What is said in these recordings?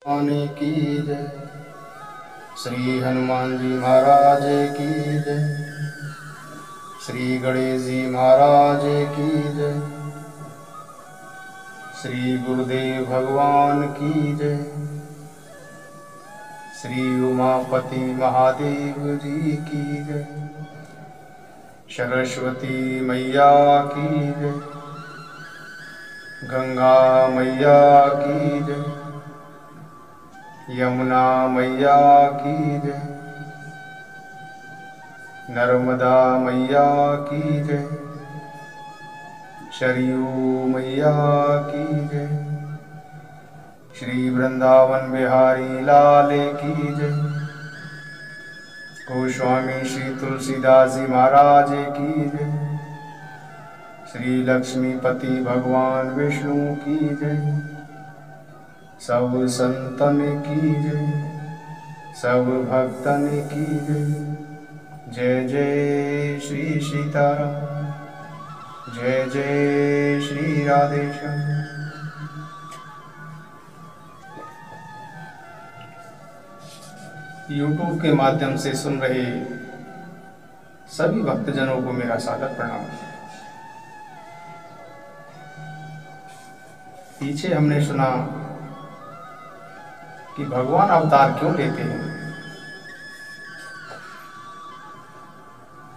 आने की जय। श्री हनुमान जी महाराज की जय। श्री गणेश जी महाराज की जय। श्री गुरुदेव भगवान की जय। श्री उमापति महादेव जी की जय। सरस्वती मैया की जय। गंगा मैया की जय। यमुना मैया की जय। नर्मदा मैया की जय। सरयू मैया की जय। श्री वृंदावन बिहारी लाल की जय। गोस्वामी श्री तुलसीदास जी महाराज की जय। श्री लक्ष्मीपति भगवान विष्णु की जय। सब संतन की जय। सब भक्तन की जय। जय जय श्री सीताराम। जय जय श्री राधेश्याम। यूट्यूब के माध्यम से सुन रहे सभी भक्तजनों को मेरा सादर प्रणाम। पीछे हमने सुना कि भगवान अवतार क्यों लेते हैं।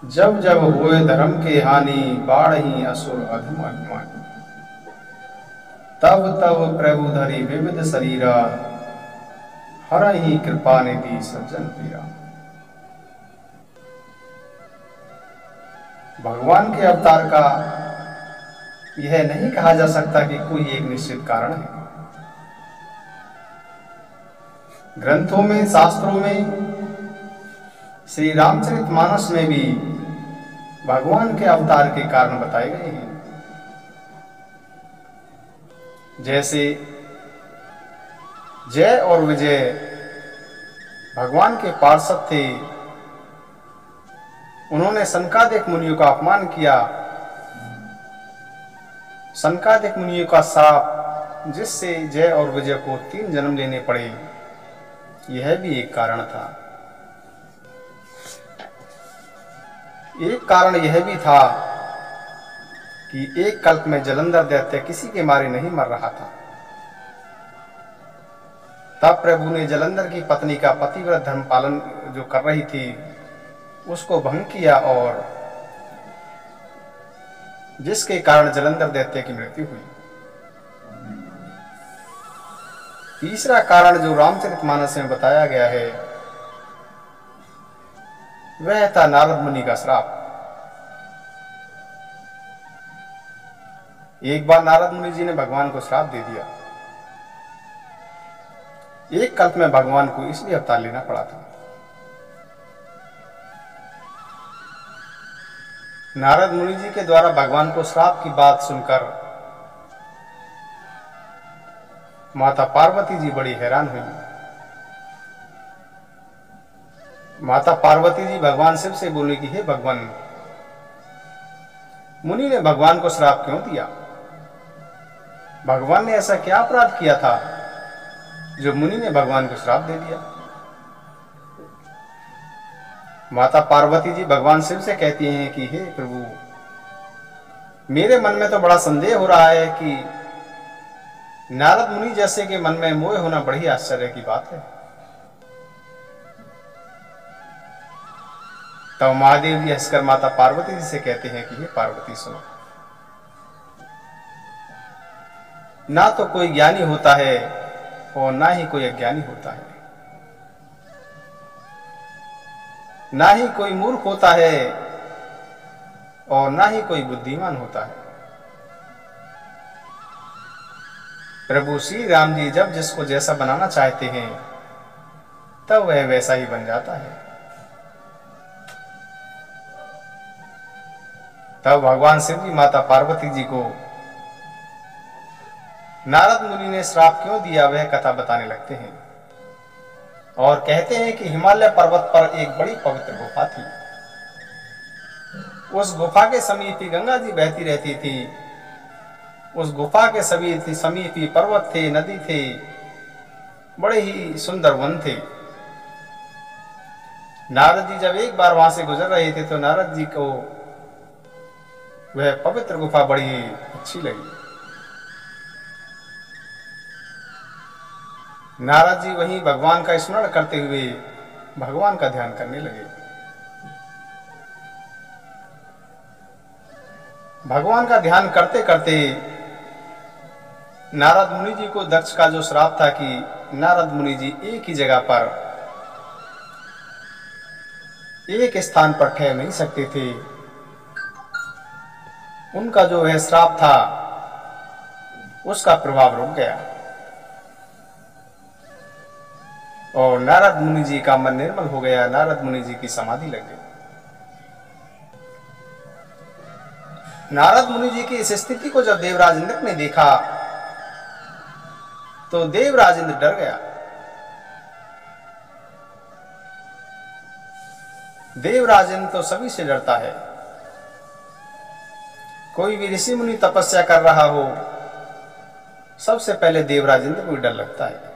जब जब होए धर्म के हानि, बाढ़ही असुर अधम अभिमानी। तब तब प्रभु धरि विविध शरीरा, हरहि कृपा निधि सज्जन पीरा। भगवान के अवतार का यह नहीं कहा जा सकता कि कोई एक निश्चित कारण है। ग्रंथों में, शास्त्रों में, श्री रामचरितमानस में भी भगवान के अवतार के कारण बताए गए हैं। जैसे जय और विजय भगवान के पार्षद थे, उन्होंने सनकादिक मुनियों का अपमान किया। सनकादिक मुनियों का शाप, जिससे जय और विजय को 3 जन्म लेने पड़े, यह भी एक कारण था। एक कारण यह भी था कि एक कल्प में जलंधर दैत्य किसी के मारे नहीं मर रहा था। तब प्रभु ने जलंधर की पत्नी का पतिव्रत धर्म पालन जो कर रही थी, उसको भंग किया, और जिसके कारण जलंधर दैत्य की मृत्यु हुई। तीसरा कारण जो रामचरितमानस में बताया गया है, वह था नारद मुनि का श्राप। एक बार नारद मुनि जी ने भगवान को श्राप दे दिया। एक कल्प में भगवान को इसलिए अवतार लेना पड़ा था। नारद मुनि जी के द्वारा भगवान को श्राप की बात सुनकर माता पार्वती जी बड़ी हैरान हुई। माता पार्वती जी भगवान शिव से बोली कि हे भगवान, मुनि ने भगवान को श्राप क्यों दिया? भगवान ने ऐसा क्या अपराध किया था जो मुनि ने भगवान को श्राप दे दिया? माता पार्वती जी भगवान शिव से कहती हैं कि हे प्रभु, मेरे मन में तो बड़ा संदेह हो रहा है कि नारद मुनि जैसे के मन में मोह होना बड़ी आश्चर्य की बात है। तब महादेव जी हंसकर माता पार्वती जी से कहते हैं कि हे पार्वती सुनो, ना तो कोई ज्ञानी होता है और ना ही कोई अज्ञानी होता है, ना ही कोई मूर्ख होता है और ना ही कोई बुद्धिमान होता है। प्रभु श्री राम जी जब जिसको जैसा बनाना चाहते हैं, तब वह वैसा ही बन जाता है। तब भगवान शिव जी माता पार्वती जी को नारद मुनि ने श्राप क्यों दिया, वह कथा बताने लगते हैं और कहते हैं कि हिमालय पर्वत पर एक बड़ी पवित्र गुफा थी। उस गुफा के समीप ही गंगा जी बहती रहती थी। उस गुफा के समीप ही पर्वत थे, नदी थे, बड़े ही सुंदर वन थे। नारद जी जब एक बार वहां से गुजर रहे थे तो नारद जी को वह पवित्र गुफा बड़ी ही अच्छी लगी। नारद जी वहीं भगवान का स्मरण करते हुए भगवान का ध्यान करने लगे। भगवान का ध्यान करते करते नारद मुनि जी को दक्ष का जो श्राप था कि नारद मुनि जी एक ही जगह पर एक स्थान पर ठहर नहीं सकते थे, उनका जो है श्राप था उसका प्रभाव रुक गया और नारद मुनि जी का मन निर्मल हो गया। नारद मुनि जी की समाधि लग गई। नारद मुनि जी की इस स्थिति को जब देवराज इंद्र ने देखा तो देवराज इंद्र डर गया। देवराज इंद्र तो सभी से डरता है। कोई भी ऋषि मुनि तपस्या कर रहा हो, सबसे पहले देवराज इंद्र को डर लगता है।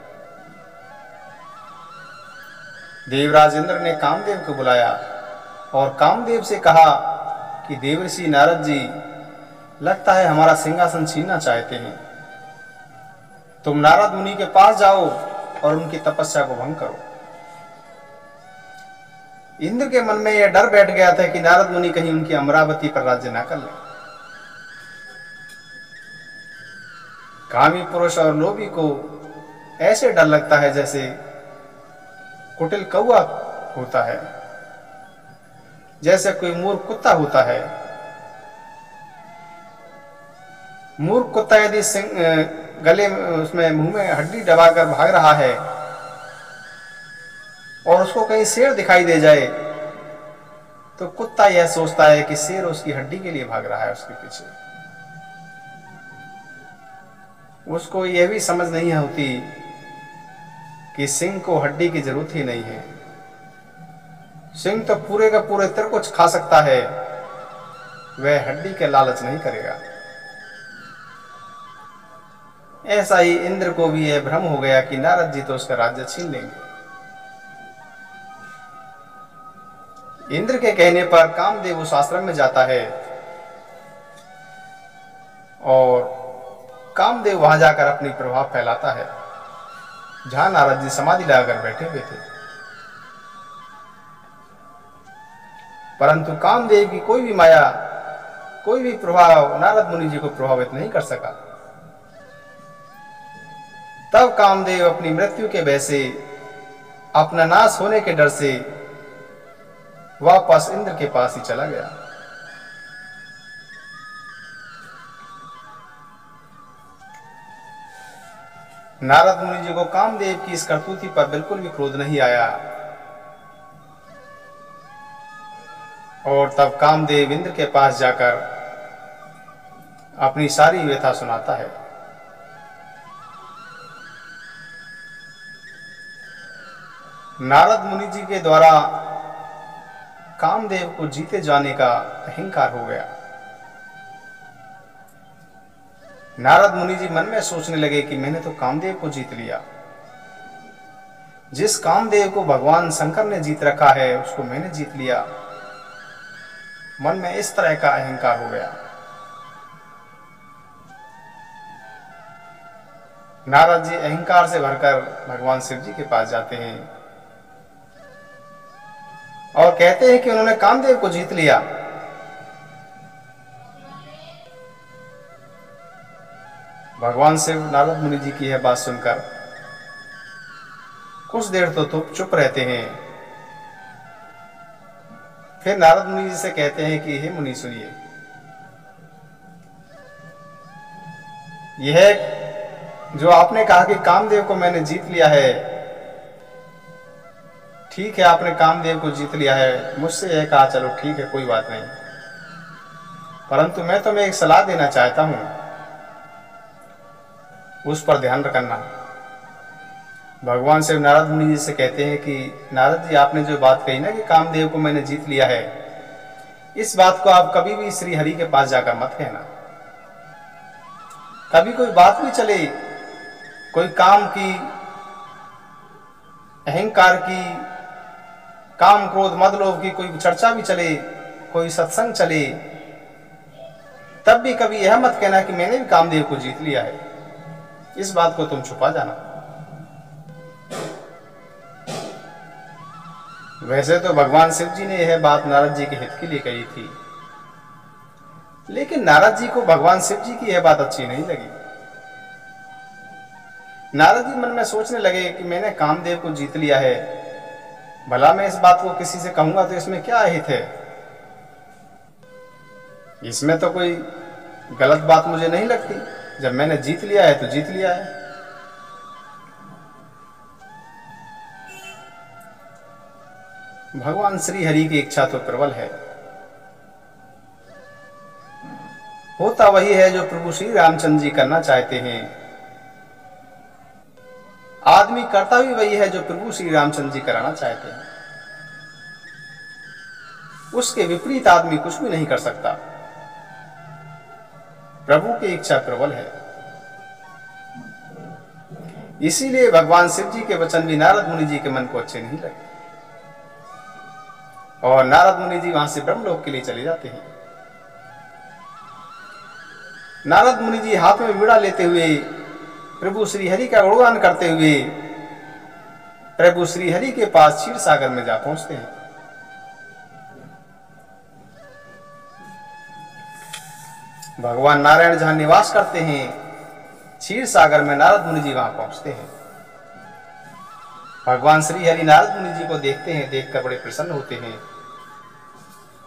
देवराज इंद्र ने कामदेव को बुलाया और कामदेव से कहा कि देवर्षि नारद जी लगता है हमारा सिंहासन छीनना चाहते हैं। तुम नारद मुनि के पास जाओ और उनकी तपस्या को भंग करो। इंद्र के मन में यह डर बैठ गया था कि नारद मुनि कहीं उनकी अमरावती पर राज्य ना कर ले। कामी पुरुष और लोभी को ऐसे डर लगता है जैसे कुटिल कौआ होता है, जैसे कोई मूर्ख कुत्ता होता है। मूर्ख कुत्ता यदि गले में उसमें मुंह में हड्डी दबाकर भाग रहा है और उसको कहीं शेर दिखाई दे जाए तो कुत्ता यह सोचता है कि शेर उसकी हड्डी के लिए भाग रहा है उसके पीछे। उसको यह भी समझ नहीं होती कि सिंह को हड्डी की जरूरत ही नहीं है। सिंह तो पूरे का पूरे तिर कुछ खा सकता है, वह हड्डी के लालच नहीं करेगा। ऐसा ही इंद्र को भी यह भ्रम हो गया कि नारद जी तो उसका राज्य छीन लेंगे। इंद्र के कहने पर कामदेव उस आश्रम में जाता है और कामदेव वहां जाकर अपनी प्रभाव फैलाता है जहां नारद जी समाधि लगाकर बैठे हुए थे। परंतु कामदेव की कोई भी माया, कोई भी प्रभाव नारद मुनि जी को प्रभावित नहीं कर सका। तब कामदेव अपनी मृत्यु के भय से, अपना नाश होने के डर से वापस इंद्र के पास ही चला गया। नारद मुनि जी को कामदेव की इस करतूती पर बिल्कुल भी क्रोध नहीं आया और तब कामदेव इंद्र के पास जाकर अपनी सारी व्यथा सुनाता है। नारद मुनि जी के द्वारा कामदेव को जीते जाने का अहंकार हो गया। नारद मुनि जी मन में सोचने लगे कि मैंने तो कामदेव को जीत लिया। जिस कामदेव को भगवान शंकर ने जीत रखा है उसको मैंने जीत लिया। मन में इस तरह का अहंकार हो गया। नारद जी अहंकार से भरकर भगवान शिव जी के पास जाते हैं और कहते हैं कि उन्होंने कामदेव को जीत लिया। भगवान शिव नारद मुनि जी की यह बात सुनकर कुछ देर तो चुप रहते हैं। फिर नारद मुनि जी से कहते हैं कि हे मुनि सुनिए, यह जो आपने कहा कि कामदेव को मैंने जीत लिया है, ठीक है आपने कामदेव को जीत लिया है, मुझसे यह कहा चलो ठीक है कोई बात नहीं, परंतु मैं तुम्हें एक सलाह देना चाहता हूं, उस पर ध्यान रखना। भगवान शिव नारद मुनि जी से कहते हैं कि नारद जी आपने जो बात कही ना कि कामदेव को मैंने जीत लिया है, इस बात को आप कभी भी श्री हरि के पास जाकर मत कहना। कभी कोई बात भी चले, कोई काम की अहंकार की, काम क्रोध मद लोभ की कोई चर्चा भी चले, कोई सत्संग चले, तब भी कभी यह मत कहना कि मैंने भी कामदेव को जीत लिया है। इस बात को तुम छुपा जाना। वैसे तो भगवान शिव जी ने यह बात नारद जी के हित के लिए कही थी, लेकिन नारद जी को भगवान शिव जी की यह बात अच्छी नहीं लगी। नारद जी मन में सोचने लगे कि मैंने कामदेव को जीत लिया है, भला मैं इस बात को किसी से कहूंगा तो इसमें क्या हित है? इसमें तो कोई गलत बात मुझे नहीं लगती। जब मैंने जीत लिया है तो जीत लिया है। भगवान श्री हरि की इच्छा तो प्रबल है। होता वही है जो प्रभु श्री रामचंद्र जी करना चाहते हैं। आदमी करता भी वही है जो प्रभु श्री रामचंद्र जी कराना चाहते हैं। उसके विपरीत आदमी कुछ भी नहीं कर सकता। प्रभु की इच्छा प्रबल है। इसीलिए भगवान शिव जी के वचन भी नारद मुनि जी के मन को अच्छे नहीं लगे और नारद मुनि जी वहां से ब्रह्मलोक के लिए चले जाते हैं। नारद मुनि जी हाथ में वीणा लेते हुए प्रभु श्री हरि का गुणगान करते हुए प्रभु श्री हरि के पास क्षीर सागर में जा पहुंचते हैं। भगवान नारायण जहां निवास करते हैं, क्षीर सागर में नारद मुनि जी वहां पहुंचते हैं। भगवान श्री हरि नारद मुनि जी को देखते हैं, देखकर बड़े प्रसन्न होते हैं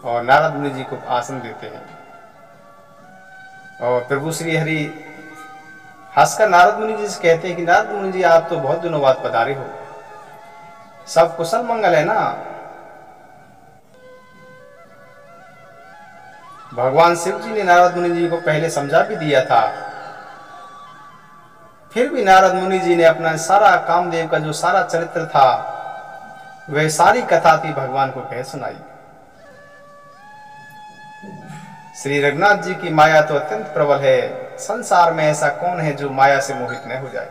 और नारद मुनि जी को आसन देते हैं। और प्रभु श्री हरि हंसकर नारद मुनि जी से कहते हैं कि नारद मुनि जी आप तो बहुत दिनों बाद पधारे हो, सब कुशल मंगल है ना? भगवान शिव जी ने नारद मुनि जी को पहले समझा भी दिया था, फिर भी नारद मुनि जी ने अपना सारा कामदेव का जो सारा चरित्र था, वह सारी कथा थी भगवान को कह सुनाई। श्री रघुनाथ जी की माया तो अत्यंत प्रबल है। संसार में ऐसा कौन है जो माया से मोहित न हो जाए।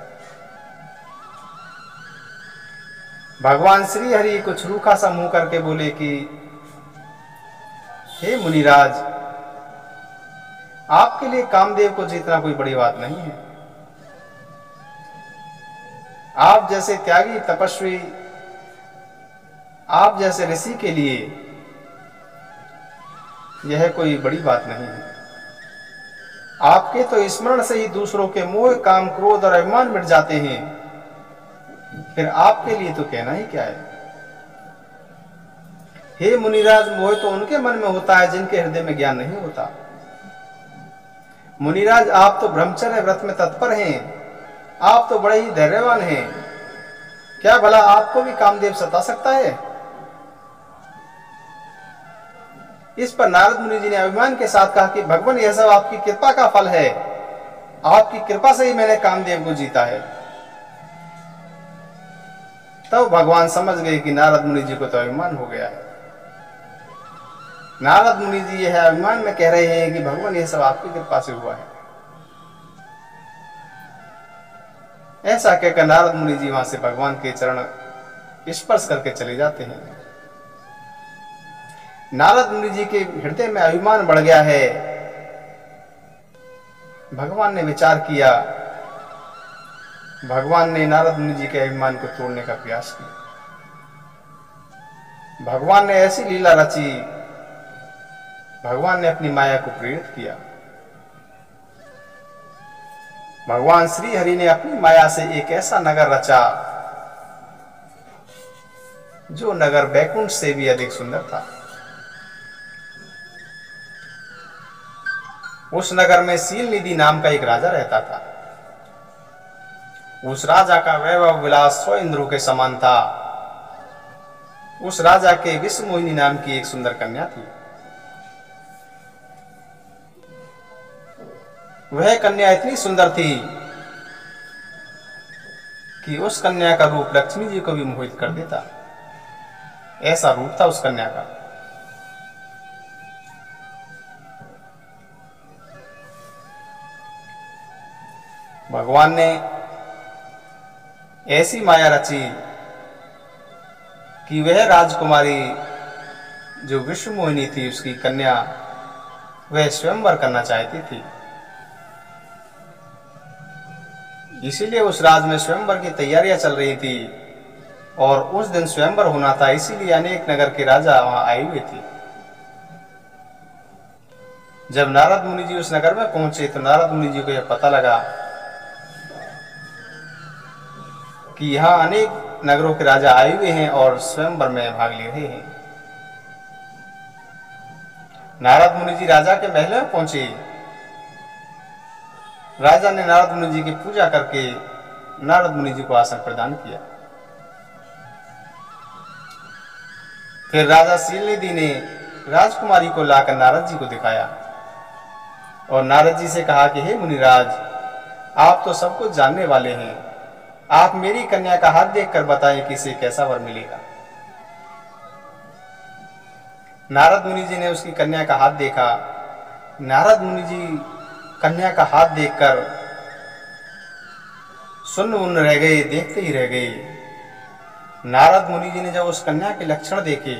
भगवान श्री हरि कुछ रूखा सा मुंह करके बोले कि हे मुनिराज, आपके लिए कामदेव को जीतना कोई बड़ी बात नहीं है। आप जैसे त्यागी तपस्वी, आप जैसे ऋषि के लिए यह कोई बड़ी बात नहीं है। आपके तो स्मरण से ही दूसरों के मोह, काम, क्रोध और अभिमान मिट जाते हैं, फिर आपके लिए तो कहना ही क्या है। हे मुनिराज, मोह तो उनके मन में होता है जिनके हृदय में ज्ञान नहीं होता। मुनिराज, आप तो ब्रह्मचर्य व्रत में तत्पर हैं, आप तो बड़े ही धैर्यवान हैं, क्या भला आपको भी कामदेव सता सकता है? इस पर नारद मुनि जी ने अभिमान के साथ कहा कि भगवान, यह सब आपकी कृपा का फल है, आपकी कृपा से ही मैंने कामदेव को जीता है। तब भगवान समझ गए कि नारद मुनि जी को तो अभिमान हो गया है। नारद मुनि जी यह अभिमान में कह रहे हैं कि भगवान, यह सब आपकी कृपा से हुआ है। ऐसा कहकर नारद मुनि जी वहां से भगवान के चरण स्पर्श करके चले जाते हैं। नारद मुनि जी के हृदय में अभिमान बढ़ गया है। भगवान ने विचार किया, भगवान ने नारद मुनि जी के अभिमान को तोड़ने का प्रयास किया। भगवान ने ऐसी लीला रची, भगवान ने अपनी माया को प्रेरित किया। भगवान श्री हरि ने अपनी माया से एक ऐसा नगर रचा जो नगर बैकुंठ से भी अधिक सुंदर था। उस नगर में शील निधि नाम का एक राजा रहता था। उस राजा का वैभव विलास 100 इंद्रों के समान था। उस राजा के विश्वमोहिनी नाम की एक सुंदर कन्या थी। वह कन्या इतनी सुंदर थी कि उस कन्या का रूप लक्ष्मी जी को भी मोहित कर देता। ऐसा रूप था उस कन्या का। भगवान ने ऐसी माया रची कि वह राजकुमारी जो विश्व मोहिनी थी, उसकी कन्या, वह स्वयंवर करना चाहती थी। इसीलिए उस राज में स्वयंवर की तैयारियां चल रही थी और उस दिन स्वयंवर होना था, इसीलिए अनेक नगर के राजा वहां आए हुए थे। जब नारद मुनि जी उस नगर में पहुंचे तो नारद मुनि जी को यह पता लगा कि यहाँ अनेक नगरों के राजा आए हुए हैं और स्वयंवर में भाग ले रहे हैं। नारद मुनि जी राजा के महल में पहुंचे। राजा ने नारद मुनि जी की पूजा करके नारद मुनि जी को आसन प्रदान किया। फिर राजा शीलनिधि ने राजकुमारी को लाकर नारद जी को दिखाया और नारद जी से कहा कि हे मुनिराज, आप तो सब कुछ जानने वाले हैं, आप मेरी कन्या का हाथ देखकर बताएं कि इसे कैसा वर मिलेगा। नारद मुनि जी ने उसकी कन्या का हाथ देखा। नारद मुनि जी कन्या का हाथ देखकर सुन्न उन्न रह गए, देखते ही रह गए। नारद मुनि जी ने जब उस कन्या के लक्षण देखे,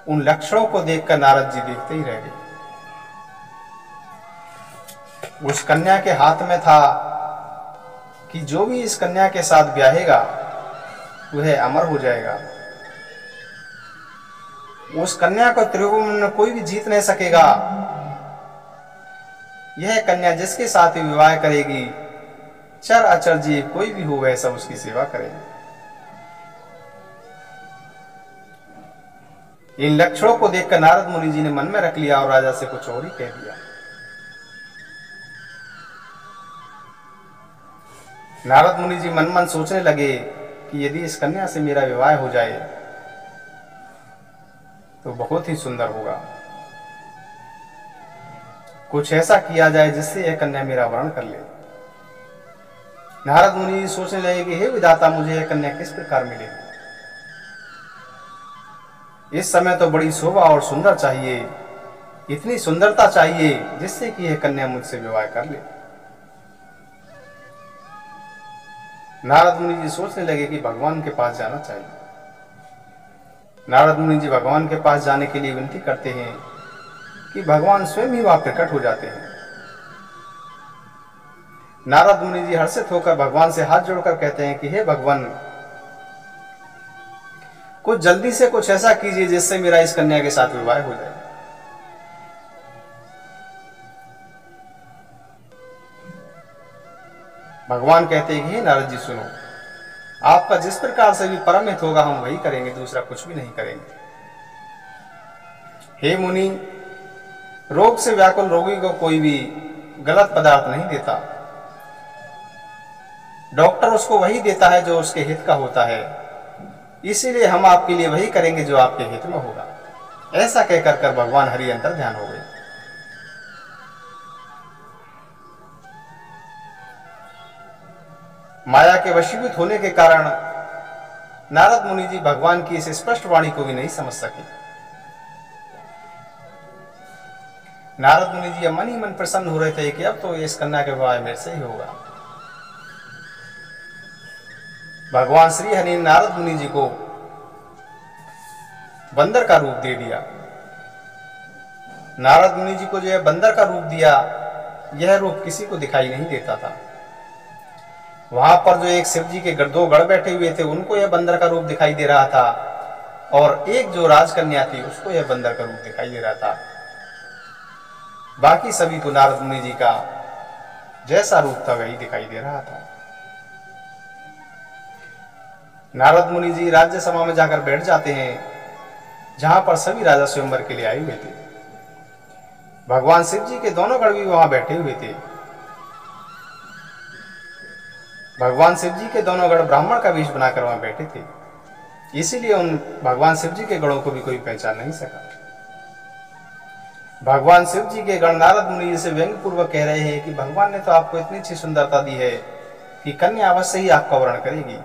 उन लक्षणों को देखकर नारद जी देखते ही रह गए। उस कन्या के हाथ में था कि जो भी इस कन्या के साथ ब्याहेगा वह अमर हो जाएगा। उस कन्या को त्रिभुवन में कोई भी जीत नहीं सकेगा। यह कन्या जिसके साथ भी विवाह करेगी, चर अचर जीव कोई भी हो, वह सब उसकी सेवा करेगा। इन लक्षणों को देखकर नारद मुनि जी ने मन में रख लिया और राजा से कुछ और ही कह दिया। नारद मुनि जी मन मन सोचने लगे कि यदि इस कन्या से मेरा विवाह हो जाए तो बहुत ही सुंदर होगा। कुछ ऐसा किया जाए जिससे यह कन्या मेरा वरण कर ले। नारद मुनि जी सोचने लगे कि हे विधाता, मुझे यह कन्या किस प्रकार मिलेगी। इस समय तो बड़ी शोभा और सुंदर चाहिए, इतनी सुंदरता चाहिए जिससे कि यह कन्या मुझसे विवाह कर ले। नारद मुनि जी सोचने लगे कि भगवान के पास जाना चाहिए। नारद मुनि जी भगवान के पास जाने के लिए विनती करते हैं कि भगवान स्वयं ही वहां प्रकट हो जाते हैं। नारद मुनि जी हर्षित होकर भगवान से हाथ जोड़कर कहते हैं कि हे भगवान, कुछ जल्दी से कुछ ऐसा कीजिए जिससे मेरा इस कन्या के साथ विवाह हो जाए। भगवान कहते हैं कि हे नारद जी सुनो, आपका जिस प्रकार से भी परम हित होगा हम वही करेंगे, दूसरा कुछ भी नहीं करेंगे। हे मुनि, रोग से व्याकुल रोगी को कोई भी गलत पदार्थ नहीं देता। डॉक्टर उसको वही देता है जो उसके हित का होता है, इसीलिए हम आपके लिए वही करेंगे जो आपके हित में होगा। ऐसा कहकर कर भगवान हरि अंतर ध्यान हो गए। माया के वशीभूत होने के कारण नारद मुनि जी भगवान की इस स्पष्ट वाणी को भी नहीं समझ सके। नारद मुनि जी मन ही मन प्रसन्न हो रहे थे कि अब तो इस कन्या के विवाह मेरे से ही होगा। भगवान श्री हरि ने नारद मुनि जी को बंदर का रूप दे दिया। नारद मुनि जी को जो है बंदर का रूप दिया, यह रूप किसी को दिखाई नहीं देता था। वहां पर जो एक शिव जी के दो गढ़ बैठे हुए थे, उनको यह बंदर का रूप दिखाई दे रहा था, और एक जो राजकन्या थी उसको यह बंदर का रूप दिखाई दे रहा था। बाकी सभी को नारद मुनि जी का जैसा रूप था वही दिखाई दे रहा था। नारद मुनि जी राज्य सभा में जाकर बैठ जाते हैं, जहां पर सभी राजा स्वयंवर के लिए आए हुए थे। भगवान शिव जी के दोनों गढ़ भी वहां बैठे हुए थे। भगवान शिव जी के दोनों गढ़ ब्राह्मण का वेश बनाकर वहां बैठे थे, इसीलिए उन भगवान शिव जी के गढ़ों को भी कोई पहचान नहीं सका। भगवान शिव जी के गण नारद मुनि जी से व्यंग पूर्वक कह रहे हैं कि भगवान ने तो आपको इतनी अच्छी सुंदरता दी है कि कन्या अवश्य ही आपका वर्ण करेगी।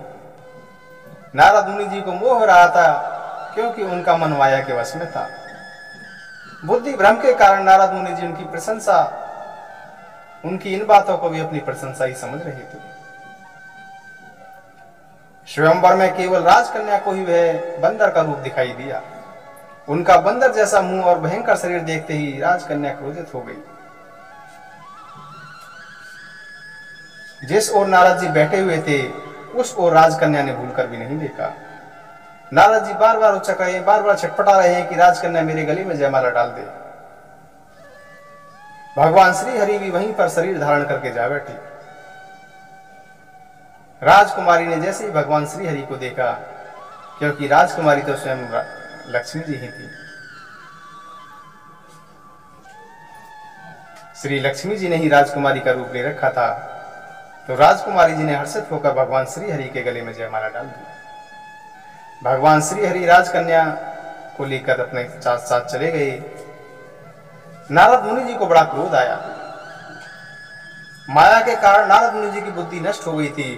नारद मुनि जी को मोह हो रहा था क्योंकि उनका मन माया के वश में था। बुद्धि भ्रम के कारण नारद मुनि जी उनकी प्रशंसा, उनकी इन बातों को भी अपनी प्रशंसा ही समझ रहे थे। स्वयंवर में केवल राजकन्या को ही वह बंदर का रूप दिखाई दिया। उनका बंदर जैसा मुंह और भयंकर शरीर देखते ही राजकन्या क्रोधित हो गई। जिस ओर नारद जी बैठे हुए थे उस ओर राजकन्या ने भूलकर भी नहीं देखा। नारद जी बार बार उचक रहे हैं, बार बार छटपटा रहे हैं कि राजकन्या मेरे गले में जयमाला डाल दे। भगवान श्री हरि भी वहीं पर शरीर धारण करके जा बैठे। राजकुमारी ने जैसे ही भगवान श्री हरि को देखा, क्योंकि राजकुमारी तो स्वयं लक्ष्मी जी ही थी, श्री लक्ष्मी जी ने ही राजकुमारी का रूप ले रखा था, तो राजकुमारी जी ने हर्षित होकर भगवान श्री हरि के गले में जयमाला डाल दी। भगवान श्री हरि राजकन्या को लेकर अपने साथ साथ चले गए। नारद मुनि जी को बड़ा क्रोध आया। माया के कारण नारद मुनि जी की बुद्धि नष्ट हो गई थी।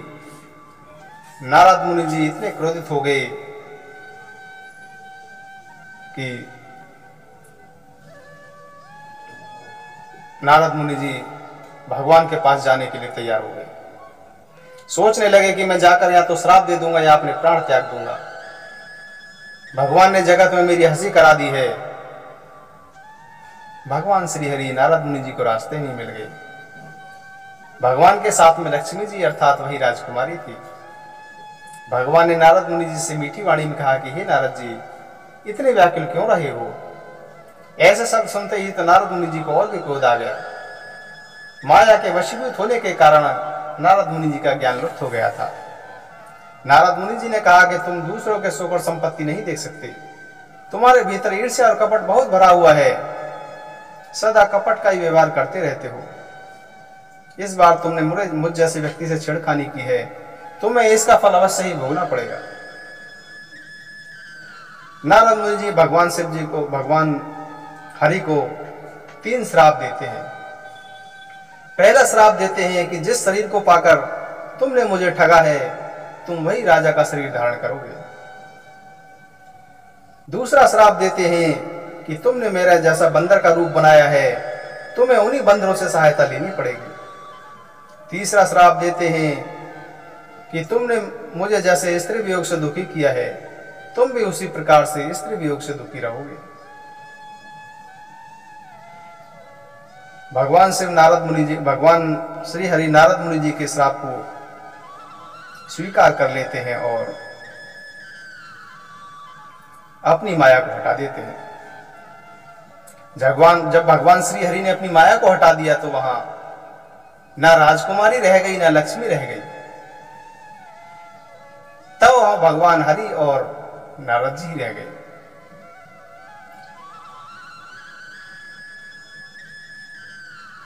नारद मुनि जी इतने क्रोधित हो गए कि नारद मुनि जी भगवान के पास जाने के लिए तैयार हो गए। सोचने लगे कि मैं जाकर या तो श्राप दे दूंगा या अपने प्राण त्याग दूंगा। भगवान ने जगत में मेरी हंसी करा दी है। भगवान श्री हरि नारद मुनि जी को रास्ते नहीं मिल गए। भगवान के साथ में लक्ष्मी जी अर्थात वही राजकुमारी थी। भगवान ने नारद मुनि जी से मीठी वाणी में कहा कि हे नारद जी, इतने व्याकुल क्यों रहे हो? ऐसे शब्द सुनते ही तो नारद मुनि जी को और भी क्रोध आ गया। माया के वशीभूत होने के कारण नारद मुनि जी का ज्ञान लुप्त हो गया था। नारद मुनि जी ने कहा कि तुम दूसरों के सुख और संपत्ति नहीं देख सकते। तुम्हारे भीतर ईर्ष्या और कपट बहुत भरा हुआ है। सदा कपट का ही व्यवहार करते रहते हो। इस बार तुमने मुझ जैसे व्यक्ति से छेड़खानी की है, तुम्हें इसका फल अवश्य ही भोगना पड़ेगा। नारद मुनि जी भगवान शिव जी को, भगवान हरि को 3 श्राप देते हैं। पहला श्राप देते हैं कि जिस शरीर को पाकर तुमने मुझे ठगा है, तुम वही राजा का शरीर धारण करोगे। दूसरा श्राप देते हैं कि तुमने मेरा जैसा बंदर का रूप बनाया है, तुम्हें उन्हीं बंदरों से सहायता लेनी पड़ेगी। तीसरा श्राप देते हैं कि तुमने मुझे जैसे स्त्री वियोग से दुखी किया है, तुम भी उसी प्रकार से स्त्री वियोग से दुखी रहोगे। भगवान श्री हरि नारद मुनि जी के श्राप को स्वीकार कर लेते हैं और अपनी माया को हटा देते हैं। जब भगवान श्री हरि ने अपनी माया को हटा दिया तो वहां ना राजकुमारी रह गई ना लक्ष्मी रह गई। तब वहां भगवान हरि और नारद जी रह गए।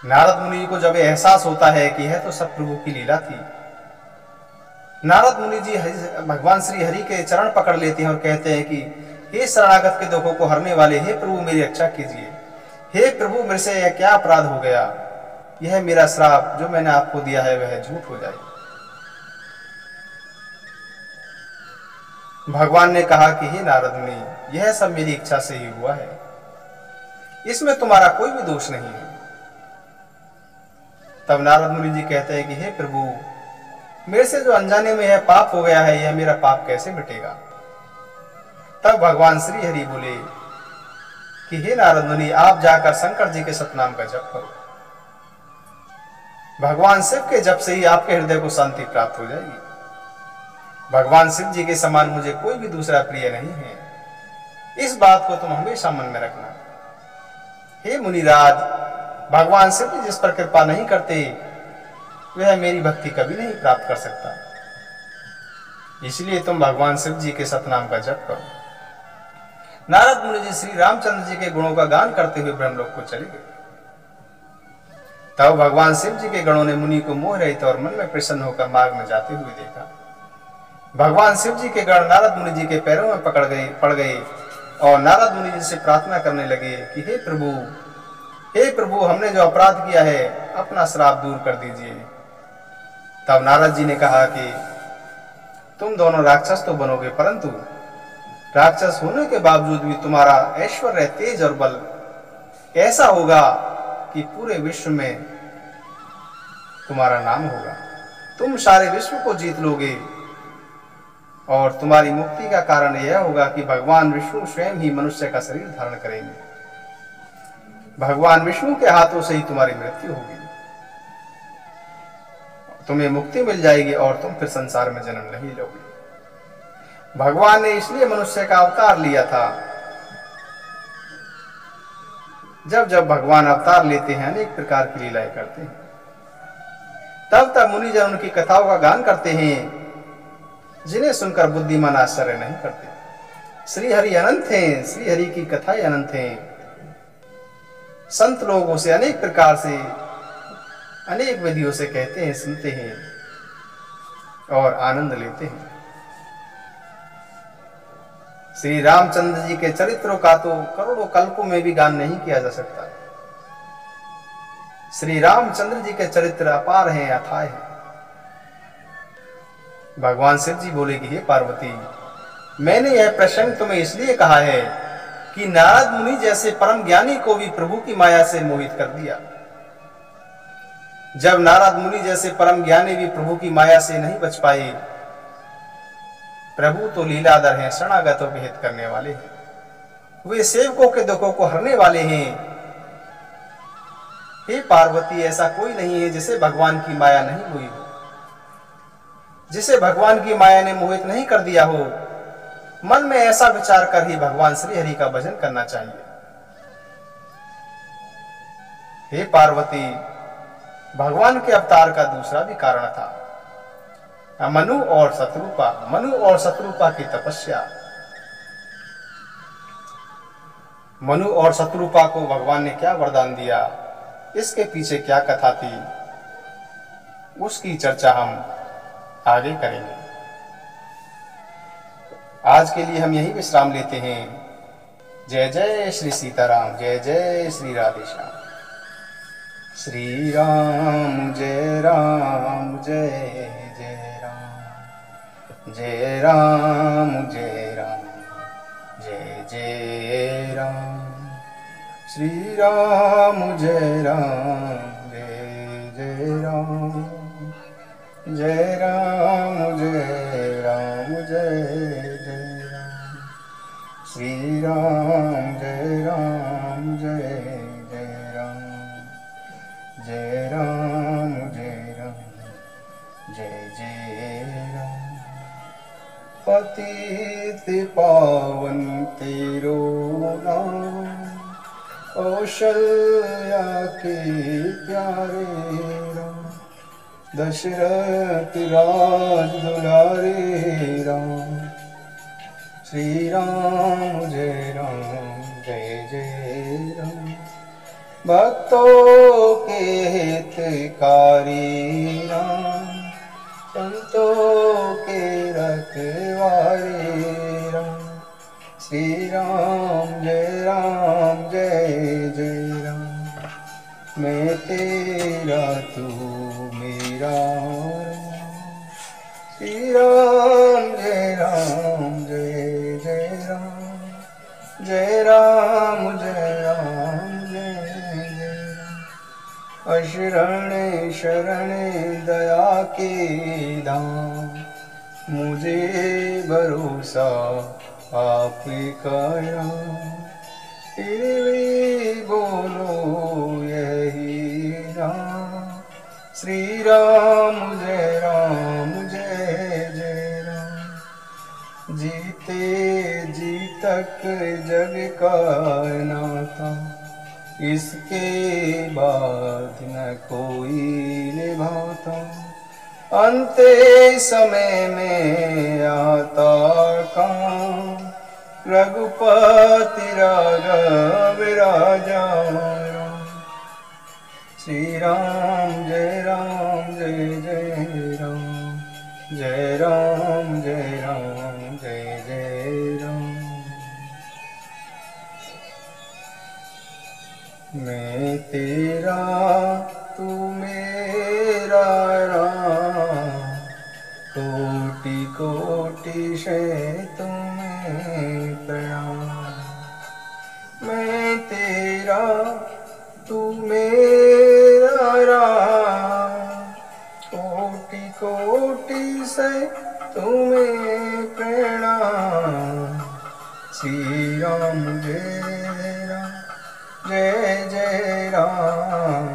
नारद मुनि को जब एहसास होता है कि यह तो सब प्रभु की लीला थी, नारद मुनि जी भगवान श्री हरि के चरण पकड़ लेते हैं और कहते हैं कि हे शरणागत के दुखों को हरने वाले, हे प्रभु मेरी रक्षा कीजिए। हे प्रभु, मेरे से यह क्या अपराध हो गया? यह मेरा श्राप जो मैंने आपको दिया है वह झूठ हो जाए। भगवान ने कहा कि हे नारद मुनि, यह सब मेरी इच्छा से ही हुआ है, इसमें तुम्हारा कोई भी दोष नहीं है। तब नारद मुनि जी कहते हैं कि हे प्रभु, मेरे से जो अनजाने में यह पाप हो गया है, यह मेरा पाप कैसे मिटेगा? तब भगवान श्री हरि बोले कि हे नारद मुनि, आप जाकर शंकर जी के सतनाम का जप करो। भगवान शिव के जप से ही आपके हृदय को शांति प्राप्त हो जाएगी। भगवान शिव जी के समान मुझे कोई भी दूसरा प्रिय नहीं है। इस बात को तुम हमेशा मन में रखना। हे मुनिराज, भगवान शिव जी जिस पर कृपा नहीं करते वह मेरी भक्ति कभी नहीं प्राप्त कर सकता। इसलिए तुम भगवान शिव जी के सतनाम का जप करो। नारद मुनि जी श्री रामचंद्र जी के गुणों का गान करते हुए ब्रह्मलोक को चले गए। तब भगवान शिव जी के गणों ने मुनि को मोह रहित और मन में प्रसन्न होकर मार्ग में जाते हुए देखा। भगवान शिव जी के गण नारद मुनि जी के पैरों में पड़ गए और नारद मुनि जी से प्रार्थना करने लगे कि हे प्रभु, हमने जो अपराध किया है अपना श्राप दूर कर दीजिए। तब नारद जी ने कहा कि तुम दोनों राक्षस तो बनोगे, परंतु राक्षस होने के बावजूद भी तुम्हारा ऐश्वर्य, तेज और बल ऐसा होगा कि पूरे विश्व में तुम्हारा नाम होगा। तुम सारे विश्व को जीत लोगे। और तुम्हारी मुक्ति का कारण यह होगा कि भगवान विष्णु स्वयं ही मनुष्य का शरीर धारण करेंगे। भगवान विष्णु के हाथों से ही तुम्हारी मृत्यु होगी, तुम्हें मुक्ति मिल जाएगी और तुम फिर संसार में जन्म नहीं लोगे। भगवान ने इसलिए मनुष्य का अवतार लिया था। जब जब भगवान अवतार लेते हैं अनेक प्रकार की लीलाएं करते हैं, तब तब मुनिजन उनकी कथाओं का गान करते हैं, जिन्हें सुनकर बुद्धिमान आश्चर्य नहीं करते। श्री हरि अनंत हैं, श्री हरि की कथाएं अनंत हैं। संत लोगों से अनेक प्रकार से अनेक विधियों से कहते हैं, सुनते हैं और आनंद लेते हैं। श्री रामचंद्र जी के चरित्रों का तो करोड़ों कल्पों में भी गान नहीं किया जा सकता। श्री रामचंद्र जी के चरित्र अपार हैं, अथाह हैं। भगवान शिव जी बोले कि हे पार्वती, मैंने यह प्रसंग तुम्हें इसलिए कहा है कि नारद मुनि जैसे परम ज्ञानी को भी प्रभु की माया से मोहित कर दिया। जब नारद मुनि जैसे परम ज्ञानी भी प्रभु की माया से नहीं बच पाए, प्रभु तो लीलाधर हैं, शरणागतों के हित करने वाले हैं, वे सेवकों के दुखों को हरने वाले हैं। हे पार्वती, ऐसा कोई नहीं है जिसे भगवान की माया नहीं मोही हो, जिसे भगवान की माया ने मोहित नहीं कर दिया हो। मन में ऐसा विचार कर ही भगवान श्री हरि का भजन करना चाहिए। हे पार्वती, भगवान के अवतार का दूसरा भी कारण था, मनु और शत्रुपा की तपस्या। मनु और शत्रुपा को भगवान ने क्या वरदान दिया, इसके पीछे क्या कथा थी, उसकी चर्चा हम आगे करेंगे। आज के लिए हम यही विश्राम लेते हैं। जय जय श्री सीताराम, जय जय श्री राधेश्याम। श्री राम जय राम, जय जय राम, जय राम जय राम, जय जय राम। श्री राम जय राम, जय जय राम, जय राम जय राम, जय जय राम। श्री राम जय राम, जय जय राम, जय राम जय राम, जय जय राम। पतित पावन तेरो नाम, कौशल्या के प्यारे राम। दशरथ राज दुलारे राम। श्री राम जय राम, जय जय राम। भक्तों के हितकारी राम, संतों के रखवारे राम। श्री राम जय राम, जय जय राम। मैं तेरा तू मेरा राम। श्री राम जय राम, जय जय राम, जय राम जय राम, जय जय राम। अशरण शरण दया के धाम, मुझे भरोसा आपका राम। फिर भी बोलो यही राम। श्री राम जय राम, जय जय राम। जीते जी तक जग का नाता, इसके बाद न कोई निभाता। अंते समय में आता काम, रघुपति राघव राजा राम। श्री राम जय राम, जय जय राम, जय राम जय राम, जय जय राम। मैं तेरा तू मेरा राम, कोटि कोटि शय तुम्हें प्रणाम। मैं तेरा तू मेरा राम, कोटि कोटि शय तुम्हें प्रणाम। श्री राम जय राम जय जय राम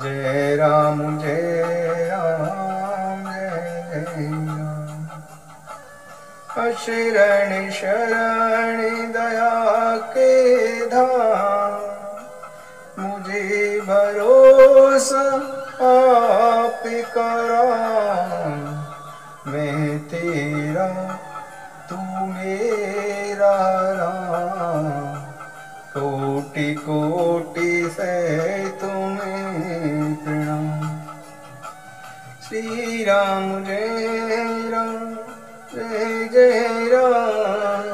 जय राम जय राम जय जय राम। अशरण शरण दया के धाम, मुझे भरोसा आप कराम। मैं तेरा तू मेरा राम, कोटि कोटि से तुम्हें प्रणाम। श्री राम जय राम जय जय राम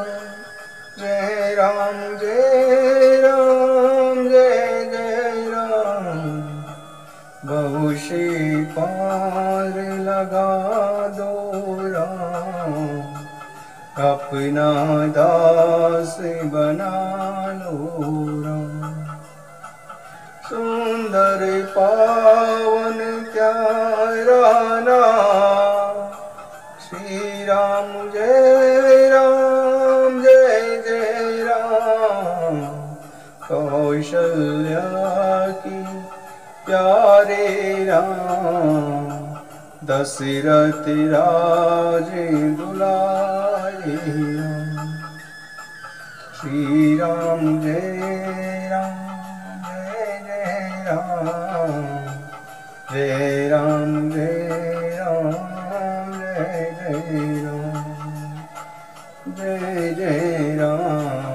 जय राम जय राम जय जय राम। बहुशी पार लगा दो राम, अपना दास बना लो राम। सुंदर पावन प्यारा नाम, श्री राम जय राम जय जय राम। कौशल्या की प्यारे राम, दशरथ राज दुलारे राम। श्री राम जय राम जय जय राम जय राम जय राम जय जय राम जय जय राम।